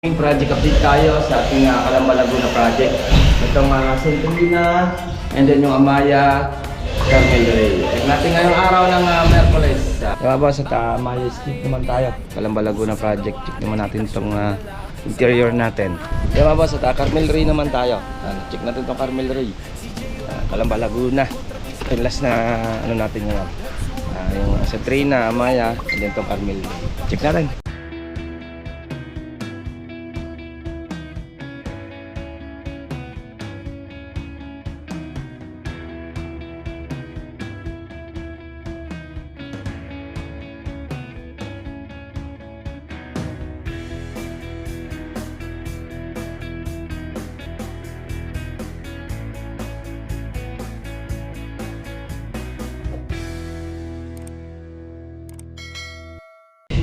Project update tayo sa ating Calamba Laguna project. Itong Centrina and then yung Amaya Carmel Ray. Check natin ngayong araw ng Merkules. Diba ba sa Amaya skip naman tayo. Calamba Laguna project. Check naman natin itong interior natin. Diba ba sa Carmel Ray naman tayo. Check natin itong Carmel Ray. Calamba Laguna. Yung last na ano natin ngayon. Yung Centrina, Amaya and then itong Carmel Ray. Check natin.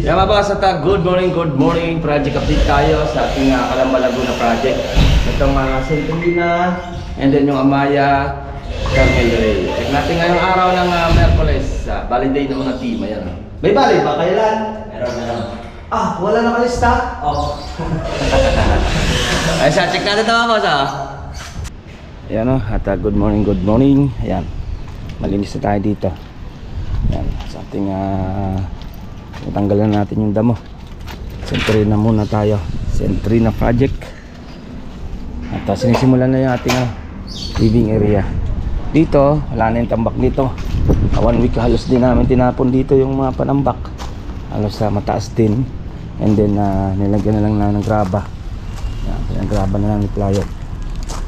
Yan mga boss, at good morning, project update tayo sa ating Calamba Laguna project. Itong Centrina and then yung Amaya Carmel Ray. Check natin ngayong araw ng Merkules. Validate ng mga team, ayan. May valid ba? Kailan? Meron. Wala nakalista? Ay, check natin ito mga boss. Ayan o, at good morning. Ayan, malinis na tayo dito. Ayan, sa ating tanggalan natin yung damo. Centrina muna tayo. Centrina project. At sinisimulan na yung ating living area. Dito, wala na yung tambak dito. 1 week halos din namin tinapon dito yung mga panambak. Halos mataas din. And then nilagyan na lang ng graba. Yan, graba na lang ni Playo.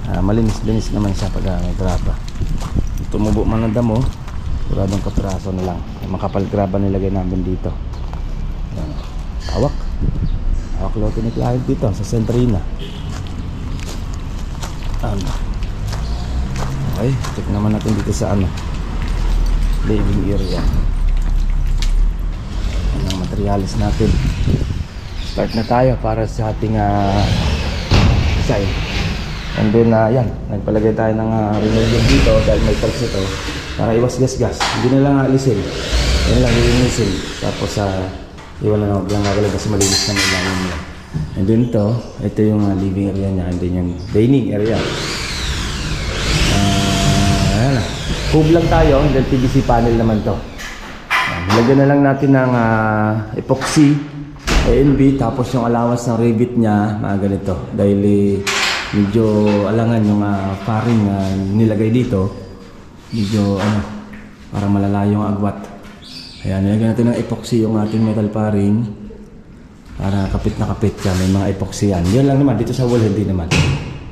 Malinis-linis naman siya pag may graba. Tumubo man ang damo, turadong kapiraso na lang. Yung makapal graba nilagay namin dito. Hawak lote ni client dito sa Centrina. Okay, check naman natin dito sa living area. Ang materialis natin. Start na tayo para sa ating design. And then yan, nagpalagay tayo ng remedium dito dahil may pulse ito para iwas gas-gas. Hindi na lang alisin, yan lang linisin. Tapos iwan na lang nagalagay kasi malinis na may langin nila. And then ito yung living area niya. And then yung dining area. Ayan na. Hub lang tayo. And then PVC panel naman to. Nilagyan na lang natin ng epoxy, ANB. Tapos yung allowance ng rivet niya, mga ganito. Dahil medyo alangan yung paring nilagay dito. Medyo parang malala yung agwat. Ayan, nilagyan natin ng epoxy yung ating metal paring para kapit na kapit yan. May mga epoxy yan. Yan lang naman, dito sa wall hindi naman.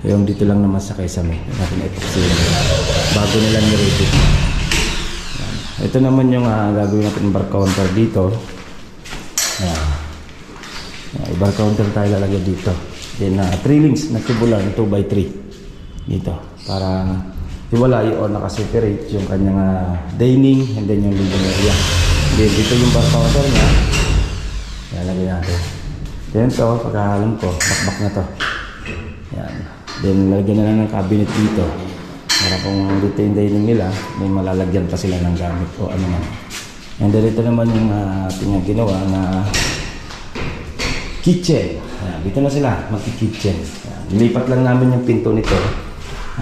Yung dito lang naman sa kesame. Natin epoxy yan. Bago nila ni-repeat. Ito naman yung gagawin natin bar counter dito. Ayan. Bar counter tayo lalagyan dito. Then 3 links na tubular, 2x3 dito. Para hiwalay o nakaseparate yung kanyang dining and then yung living area. Then dito yung bar counter niya. Lalagay natin. Then pagkahalam ko, bakbak na to. Yan. Then lalagyan na lang ng cabinet dito. Para kung dito yung dining nila, may malalagyan pa sila ng gamit o ano man. And then ito naman yung ating ginawa na kitchen. Yan. Dito na sila, magki-kitchen. Nilipat lang namin yung pinto nito.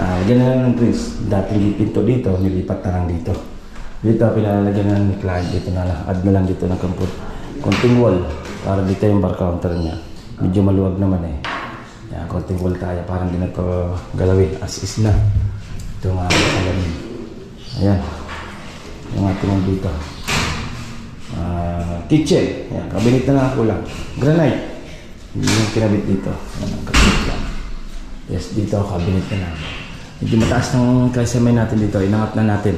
Lagyan na lang ng prints. Dating pinto dito, nilipat na lang dito. Dito, pinalagyan na ng client. Dito na lang, add na lang dito ng konting wall. Para dito yung bar counter niya. Medyo maluwag naman Yan, konting wall tayo. Parang di na ito galawin. As is na. Ito nga alamin. Ayan. Yung ating dito. Kitchen. Yan, cabinet na lang kulang. Granite. Yung kinabit dito. Yan, cabinet lang. Yes, dito cabinet na lang. Medyo mataas ng kesame natin dito. Inangat na natin.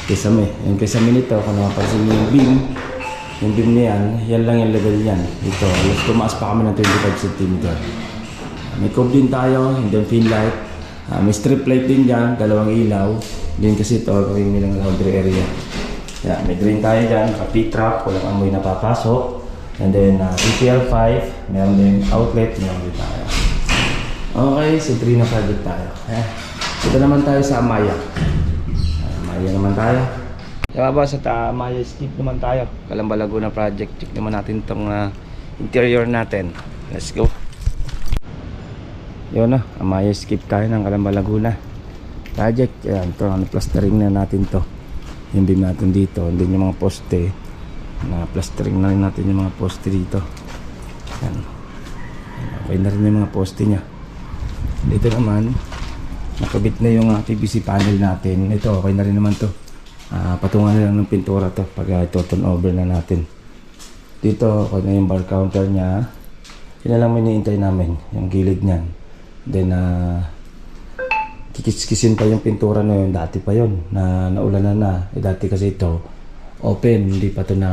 Kesame. Yung kesame nito, kung napapansin yung beam niya yan lang yung level niyan. Dito, tumaas pa kami ng 25 cm. May cob din tayo, and then pin light. May strip light din dyan, 2 ilaw. Din kasi ito, gawin nilang laundry area. Yan, may drain tayo dyan, P-trap, walang amoy na papasok. And then PPL5, meron din outlet, meron din tayo. Okay, Centrina project tayo. Ito naman tayo sa Amaya. Amaya naman tayo. Diba ba sa Amaya skip naman tayo. Calamba Laguna project. Check naman natin itong interior natin. Let's go. Yun na, Amaya Escape tayo ng Calamba, Laguna project. Ayan, ito, plastering na natin to. Yung beam natin dito, and then yung mga poste, na plastering na rin natin yung mga poste dito. Ayan. Okay na rin yung mga poste nya. Dito naman, nakabit na yung PVC panel natin. Ito, okay na rin naman to. Patungan na lang ng pintura to pag ito turn over na natin. Dito, okay na yung bar counter nya. Yun na lang minihintay namin, yung gilid nyan. Then, kikis-kisin pa yung pintura na yun. Dati pa yun, na naulanan na. Dati kasi ito, open, hindi pa ito na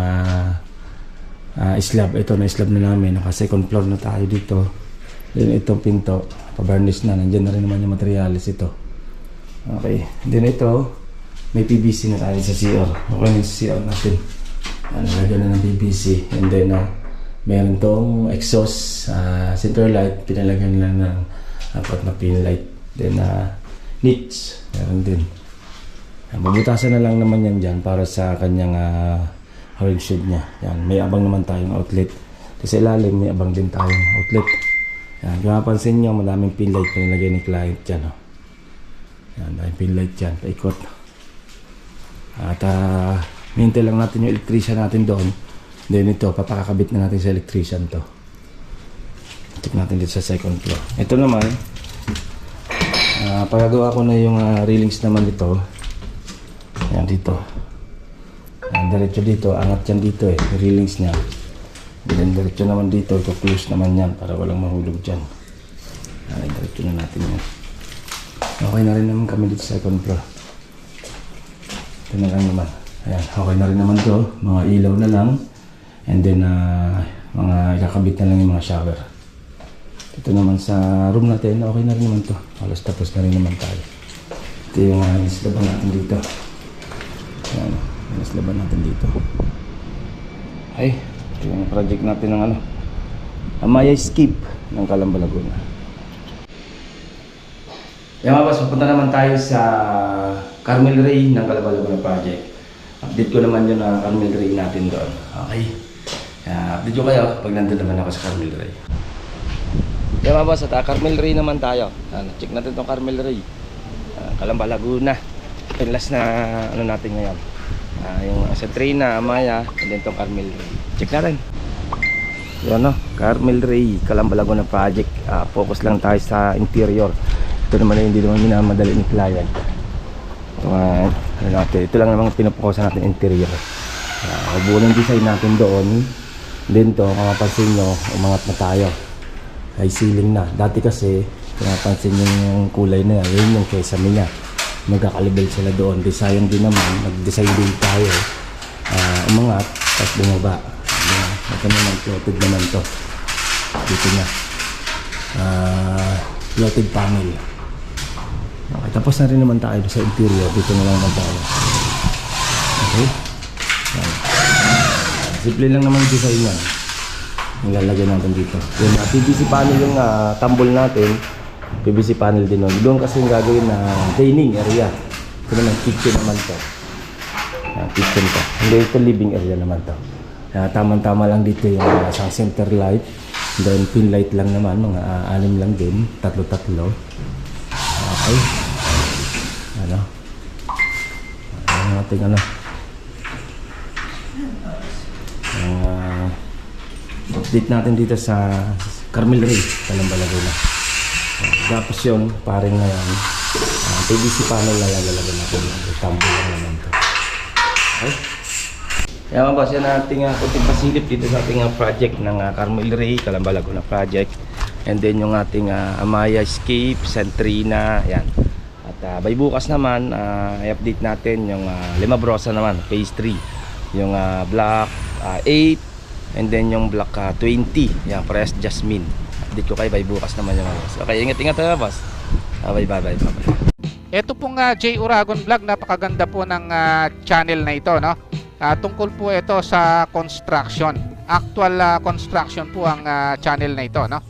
slab. Ito na slab na namin. Naka second floor na tayo dito. Then itong pinto, pa-varnish na. Nandiyan na rin naman yung materialis ito. Okay. Then ito, may PVC na tayo sa CR. Okay na sa CR natin. Nalagyan na ng PVC. And then, meron tong exhaust, center light. Pinalagyan lang ng apat na pin light. Then, niche. Meron din. Mabutasan na lang naman yan dyan para sa kanyang windshield niya. Yan, may abang naman tayong outlet. Kasi ilalim, may abang din tayong outlet. Yan, kung mapansin nyo, maraming pin light na nilagay ni client dyan. Oh. Yan, may pin light dyan, paikot. At hintay lang natin yung electrician natin doon. Then ito, papakakabit na natin sa electrician to. Check natin dito sa second floor. Ito naman, pagagawa ko na yung railings naman dito. Yan dito. Yan, diretso dito. Angat yan dito eh. Railings niya. Then diretso naman dito. Ito close naman yan para walang mahulog dyan. Yan, diretso na natin yan. Okay na rin naman kami dito sa second floor. Ito na lang naman. Ayan, okay na rin naman to. Mga ilaw na lang. And then mga ikakabit na lang yung mga shower. Ito naman sa room natin. Okay na rin naman to. Halos tapos na rin naman tayo. Ito yung islaban natin dito. Ayan, islaban natin dito. Ay, ito yung project natin ng Amaya Escape ng Calamba, Laguna. Yan mga boss, pupunta naman tayo sa Carmel Ray ng Calamba, Laguna project. Update ko naman yun na Carmel Ray natin doon. Okay. Update ko kayo pag nandun naman ako sa Carmel Ray. Yan mga boss, at Carmel Ray naman tayo. Check natin itong Carmel Ray. Calamba, Laguna. Yung last na natin ngayon. Yung sa train na Amaya, and then itong Carmel Ray. Check natin. Yan Carmel Ray, Calamba, Laguna project. Focus lang tayo sa interior. Ito naman hindi naman minamadali ni client. Ito lang namang pinupokusan natin interior. Buong design natin doon. Then to, kung mapansin nyo, umangat na tayo. Ay ceiling na. Dati kasi, kung mapansin nyo yung kulay na yan, yun yung kesame niya. Magkakalibel sila doon. Design din naman. Nag-design din tayo. Umangat, tapos bumaba. Ito naman, floated naman to. Dito na. Floated panel. Okay, tapos na rin naman tayo sa interior. Dito na lang naman tayo. Okay. Simple lang naman yung design yan. Yung lalagyan natin dito. Yung PVC panel yung tambol natin. PVC panel din nun. Doon kasi yung gagawin na dining area. Ito naman kitchen naman to. Kitchen to. Hindi ito living area naman to. Tamang-tama lang dito yung isang center light. Then pin light lang naman. Mga 6 lang din. Tatlo-tatlo. Okay. Ating update natin dito sa Carmel Ray, Calamba, Laguna. Tapos yun, paring na yan. PVC panel na lalagyan natin. Tambo lang naman ito. Okay. Kaya mga boss, yan ating kunting pasilip dito sa ating project ng Carmel Ray, Calamba, Laguna project. And then yung ating Amaya Escape, Centrina, yan. At by bukas naman, i-update natin yung Lima Brosa naman, phase 3. Yung block 8, and then yung block 20, yan, parehas Jasmine. Update ko kayo by bukas naman yung boss. Okay, ingat-ingat tayo boss. Bye-bye. Ito pong J. Uragon Vlog, napakaganda po ng channel na ito, no? Tungkol po ito sa construction. Actual construction po ang channel na ito, no?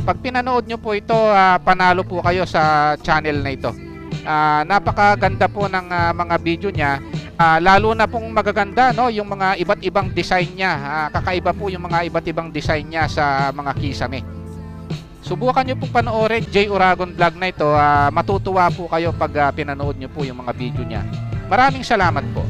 Pag pinanood nyo po ito, panalo po kayo sa channel na ito. Napakaganda po ng mga video niya. Lalo na pong magaganda, no, yung mga iba't ibang design niya. Kakaiba po yung mga iba't ibang design niya sa mga kisame. Subukan nyo pong panoorin J. Uragon Vlog na ito. Matutuwa po kayo pag pinanood nyo po yung mga video niya. Maraming salamat po.